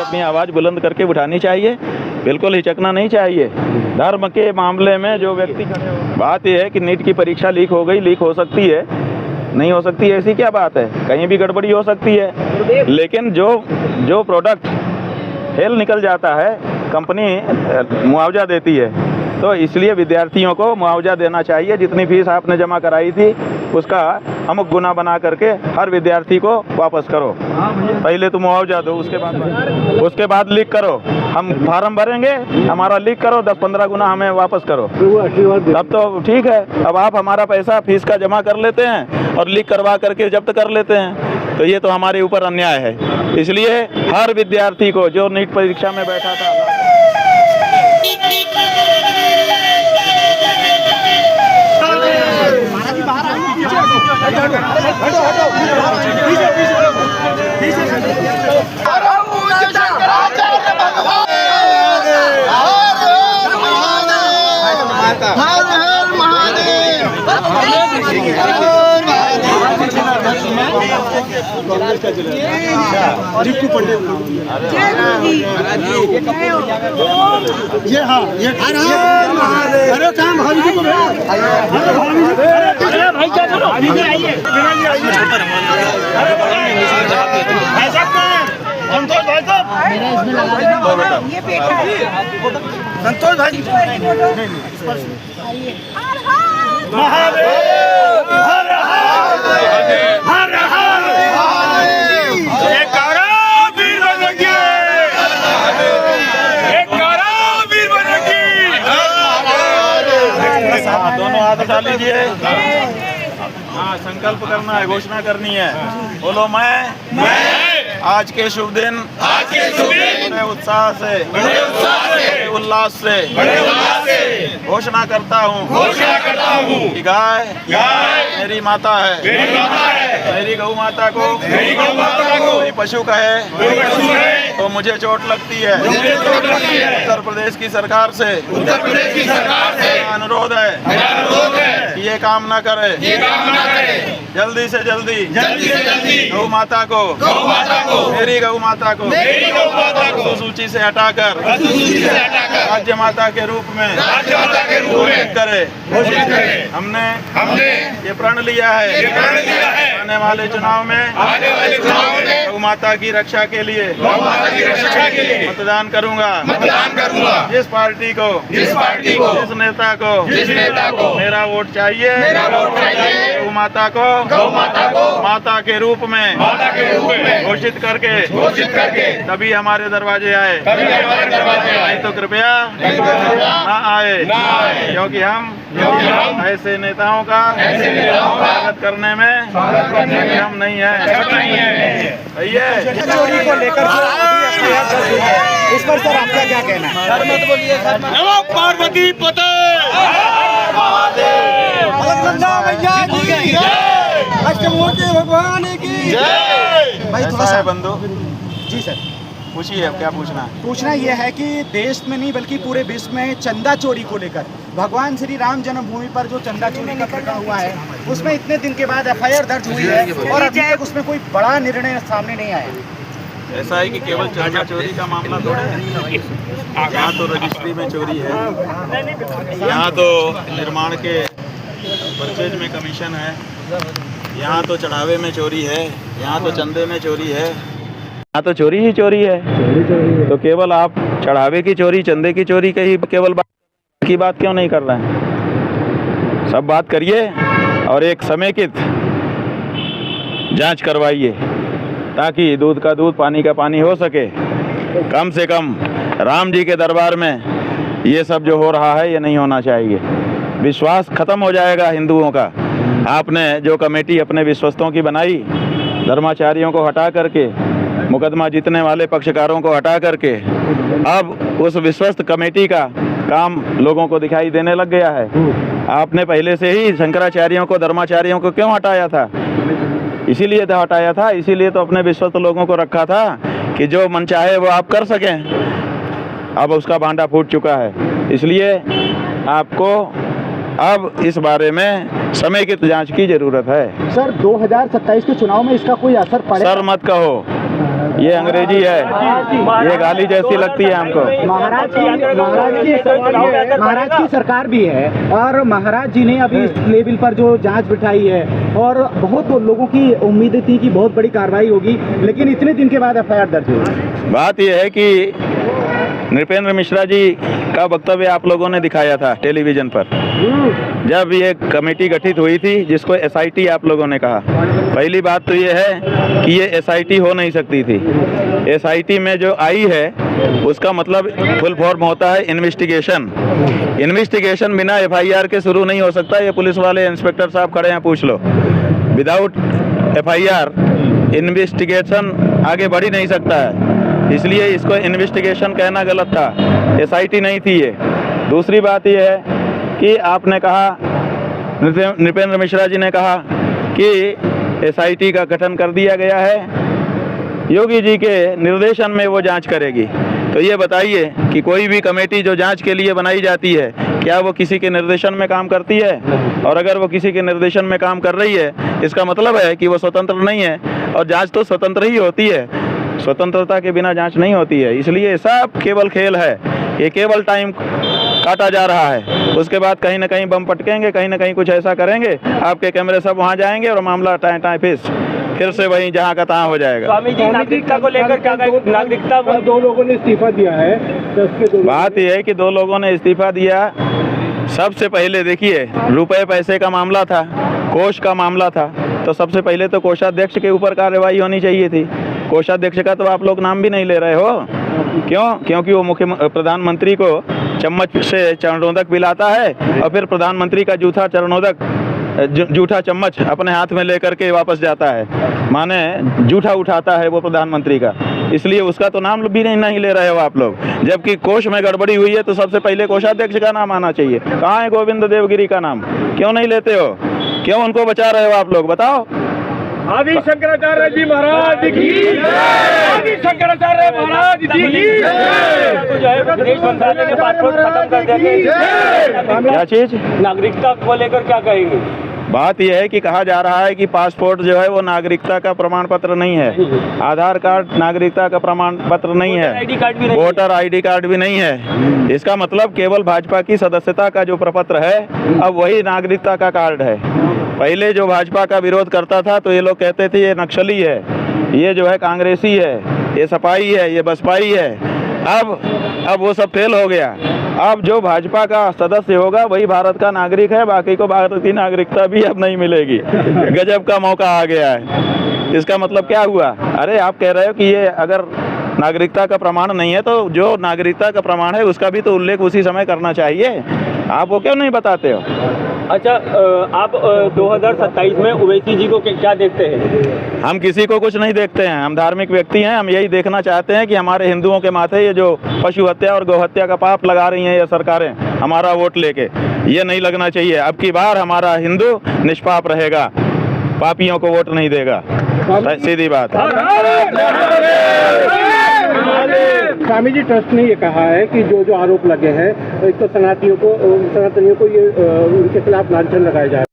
अपनी आवाज़ बुलंद करके उठानी चाहिए, बिल्कुल हिचकना नहीं चाहिए। धर्म के मामले में जो व्यक्ति खड़े हो, बात यह है कि नीट की परीक्षा लीक हो गई, लीक हो सकती है, नहीं हो सकती ऐसी क्या बात है, कहीं भी गड़बड़ी हो सकती है। लेकिन जो प्रोडक्ट फेल निकल जाता है, कंपनी मुआवजा देती है, तो इसलिए विद्यार्थियों को मुआवजा देना चाहिए। जितनी फीस आपने जमा कराई थी उसका अमुक गुना बना करके हर विद्यार्थी को वापस करो। पहले तो मुआवजा दो, उसके बाद लीक करो। हम फार्म भरेंगे, हमारा लीक करो, 10-15 गुना हमें वापस करो, तब तो ठीक है। अब आप हमारा पैसा फीस का जमा कर लेते हैं और लीक करवा करके जब्त कर लेते हैं, तो ये तो हमारे ऊपर अन्याय है। इसलिए हर विद्यार्थी को जो नीट परीक्षा में बैठा था, ये हाँ ये अरे काम भाई जी भाई क्या करो संतोष भाई साहब, ये बेटा संतोष भाई दोनों हाथ उठा लीजिए। हाँ, संकल्प करना है, घोषणा करनी है। बोलो मैं आज के शुभ दिन बड़े उत्साह से बड़े उल्लास से घोषणा करता हूँ कि गाय मेरी माता है, मेरी गौ माता को कोई पशु कहे तो मुझे चोट लगती है। उत्तर प्रदेश की सरकार से अनुरोध है कि ये काम न करे, जल्दी से जल्दी गौ माता को मेरी गौ माता को सूची से हटाकर राज्य माता के रूप में करे। हमने ये प्रण लिया है आने वाले चुनाव में गौ माता की रक्षा के लिए मतदान करूंगा। जिस पार्टी को जिस नेता को मेरा वोट चाहिए, गौ माता को माता के रूप में घोषित करके तभी हमारे दरवाजे आए, नहीं तो कृपया ना आए, क्योंकि हम ऐसे नेताओं का स्वागत करने में सक्षम नहीं है। सही है। चोरी को लेकर इस पर सर आपका क्या कहना है? नमो पार्वती पते भगवान की भाई थोड़ा सा बंदो जी सर पूछिए, अब क्या पूछना है? पूछना यह है कि देश में नहीं बल्कि पूरे विश्व में चंदा चोरी को लेकर भगवान श्री राम जन्मभूमि पर जो चंदा चोरी का घटना हुआ है, उसमें इतने दिन के बाद एफआईआर दर्ज हुई है और अभी तक उसमें कोई बड़ा निर्णय सामने नहीं आया। ऐसा है कि केवल चंदा चोरी का मामला थोड़ा है, यहाँ तो रजिस्ट्री में चोरी है, यहाँ तो निर्माण के परचेज में कमीशन है, यहाँ तो चढ़ावे में चोरी है, यहाँ तो चंदे में चोरी है, यहाँ तो चोरी ही चोरी है। तो केवल आप चढ़ावे की चोरी, चंदे की चोरी के ही केवल बात क्यों नहीं कर रहे हैं? सब बात करिए और एक समेकित जांच करवाइए ताकि दूध का दूध पानी का पानी हो सके। कम से कम राम जी के दरबार में ये सब जो हो रहा है ये नहीं होना चाहिए। विश्वास खत्म हो जाएगा हिंदुओं का। आपने जो कमेटी अपने विश्वस्तों की बनाई, धर्माचार्यों को हटा करके, मुकदमा जीतने वाले पक्षकारों को हटा करके, अब उस विश्वस्त कमेटी का काम लोगों को दिखाई देने लग गया है। आपने पहले से ही शंकराचार्यों को, धर्माचार्यों को क्यों हटाया था? इसीलिए तो हटाया था, इसीलिए तो अपने विश्वस्त लोगों को रखा था कि जो मन चाहे वो आप कर सकें। अब उसका भांडा फूट चुका है, इसलिए आपको अब इस बारे में समेकित जांच की जरूरत है। सर 2027 के चुनाव में इसका कोई असर पड़ेगा? सर मत कहो, ये अंग्रेजी है, ये गाली जैसी लगती है हमको। महाराज की सरकार भी है और महाराज जी ने अभी इस लेवल पर जो जांच बिठाई है और बहुत लोगों की उम्मीदें थी कि बहुत बड़ी कार्रवाई होगी, लेकिन इतने दिन के बाद एफआईआर दर्ज हुई। बात यह है कि नृपेंद्र मिश्रा जी का वक्तव्य आप लोगों ने दिखाया था टेलीविजन पर, जब ये कमेटी गठित हुई थी जिसको एसआईटी आप लोगों ने कहा। पहली बात तो ये है कि ये एसआईटी हो नहीं सकती थी। एसआईटी में जो आई है उसका मतलब फुल फॉर्म होता है इन्वेस्टिगेशन। इन्वेस्टिगेशन बिना एफआईआर के शुरू नहीं हो सकता। ये पुलिस वाले इंस्पेक्टर साहब खड़े हैं, पूछ लो। विदाउट एफआईआर इन्वेस्टिगेशन आगे बढ़ ही नहीं सकता है, इसलिए इसको इन्वेस्टिगेशन कहना गलत था, एसआईटी नहीं थी ये। दूसरी बात ये है कि आपने कहा, नृपेंद्र मिश्रा जी ने कहा कि एसआईटी का गठन कर दिया गया है, योगी जी के निर्देशन में वो जांच करेगी। तो ये बताइए कि कोई भी कमेटी जो जांच के लिए बनाई जाती है, क्या वो किसी के निर्देशन में काम करती है? और अगर वो किसी के निर्देशन में काम कर रही है, इसका मतलब है कि वो स्वतंत्र नहीं है, और जांच तो स्वतंत्र ही होती है, स्वतंत्रता के बिना जांच नहीं होती है। इसलिए सब केवल खेल है, ये केवल टाइम काटा जा रहा है। उसके बाद कहीं ना कहीं बम पटकेंगे, कहीं ना कहीं कुछ ऐसा करेंगे, आपके कैमरे सब वहाँ जाएंगे और मामला टाइम फिर से वहीं जहाँ का तहाँ हो जाएगा। स्वामी जी, नागरिकता को लेकर क्या नागरिकता 2 लोगों ने इस्तीफा दिया है। बात यह है कि 2 लोगों ने इस्तीफा दिया। सबसे पहले देखिए, रुपए पैसे का मामला था, कोष का मामला था, तो सबसे पहले तो कोषाध्यक्ष के ऊपर कार्रवाई होनी चाहिए थी। कोषाध्यक्ष का तो आप लोग नाम भी नहीं ले रहे हो, क्यों? क्योंकि वो प्रधानमंत्री को चम्मच से चरणोदक पिलाता है और फिर प्रधानमंत्री का जूठा चम्मच अपने हाथ में लेकर के वापस जाता है, माने जूठा उठाता है वो प्रधानमंत्री का, इसलिए उसका तो नाम भी नहीं ले रहे हो आप लोग। जबकि कोष में गड़बड़ी हुई है तो सबसे पहले कोषाध्यक्ष का नाम आना चाहिए। कहाँ है गोविंद देवगिरी का नाम? क्यों नहीं लेते हो? क्यों उनको बचा रहे हो आप लोग? बताओ। आदि शंकराचार्य जी महाराज की जय। आदि शंकराचार्य महाराज जी की जय। तो जो है विदेश मंत्रालय के पासपोर्ट खत्म कर देंगे। क्या चीज? नागरिकता को लेकर क्या कहेंगे? बात यह है कि कहा जा रहा है कि पासपोर्ट जो है वो नागरिकता का प्रमाण पत्र नहीं है, आधार कार्ड नागरिकता का प्रमाण पत्र नहीं है, वोटर आईडी कार्ड भी नहीं है। इसका मतलब केवल भाजपा की सदस्यता का जो प्रपत्र है, अब वही नागरिकता का कार्ड है। पहले जो भाजपा का विरोध करता था तो ये लोग कहते थे ये नक्सली है, ये जो है कांग्रेसी है, ये सपाई है, ये बसपाई है। अब वो सब फेल हो गया। अब जो भाजपा का सदस्य होगा वही भारत का नागरिक है, बाकी को भारत की नागरिकता भी अब नहीं मिलेगी। गजब का मौका आ गया है। इसका मतलब क्या हुआ? अरे आप कह रहे हो कि ये अगर नागरिकता का प्रमाण नहीं है तो जो नागरिकता का प्रमाण है उसका भी तो उल्लेख उसी समय करना चाहिए। आप वो क्यों नहीं बताते हो? अच्छा, आप 2027 में ओवैसी जी को क्या देखते हैं? हम किसी को कुछ नहीं देखते हैं, हम धार्मिक व्यक्ति हैं। हम यही देखना चाहते हैं कि हमारे हिंदुओं के माथे ये जो पशु हत्या और गौ हत्या का पाप लगा रही हैं ये सरकारें हमारा वोट लेके, ये नहीं लगना चाहिए। अब की बार हमारा हिंदू निष्पाप रहेगा, पापियों को वोट नहीं देगा, सीधी बात। स्वामी जी, ट्रस्ट ने ये कहा है कि जो आरोप लगे हैं, एक तो सनातनियों को ये उनके खिलाफ लांछन लगाए जा